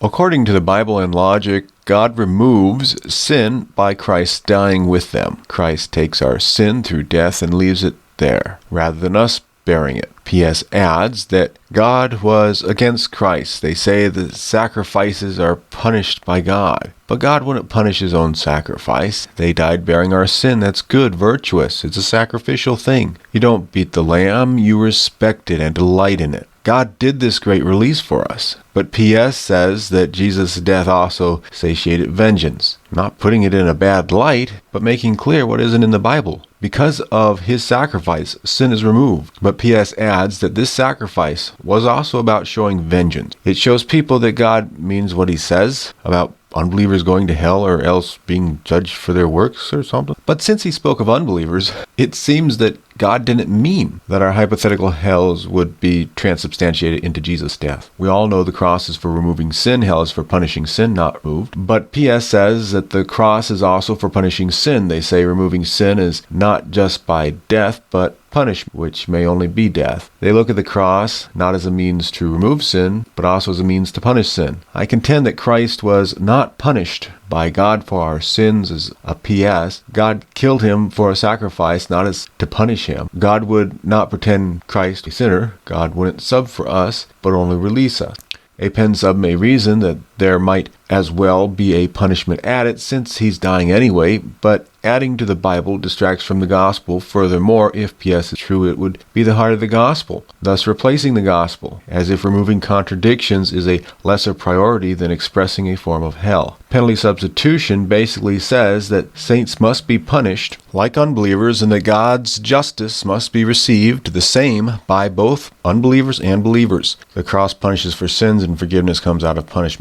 According to the Bible and logic, God removes sin by Christ dying with them. Christ takes our sin through death and leaves it there, rather than us bearing it. P.S. adds that God was against Christ. They say the sacrifices are punished by God. But God wouldn't punish his own sacrifice. They died bearing our sin. That's good, virtuous. It's a sacrificial thing. You don't beat the lamb, you respect it and delight in it. God did this great release for us. But P.S. says that Jesus' death also satiated vengeance, not putting it in a bad light, but making clear what isn't in the Bible. Because of his sacrifice, sin is removed. But P.S. adds that this sacrifice was also about showing vengeance. It shows people that God means what he says about unbelievers going to hell or else being judged for their works or something. But since he spoke of unbelievers, it seems that God didn't mean that our hypothetical hells would be transubstantiated into Jesus' death. We all know the cross is for removing sin, hell is for punishing sin not removed. But P.S. says that the cross is also for punishing sin. They say removing sin is not just by death, but punishment, which may only be death. They look at the cross not as a means to remove sin, but also as a means to punish sin. I contend that Christ was not punished by God for our sins as a P.S. God killed him for a sacrifice, not as to punish him. God would not pretend Christ a sinner. God wouldn't sub for us, but only release us. A pen sub may reason that there might as well be a punishment added since he's dying anyway, but adding to the Bible distracts from the gospel. Furthermore, if P.S. is true, it would be the heart of the gospel, thus replacing the gospel, as if removing contradictions is a lesser priority than expressing a form of hell. Penalty substitution basically says that saints must be punished like unbelievers and that God's justice must be received the same by both unbelievers and believers. The cross punishes for sins and forgiveness comes out of punishment.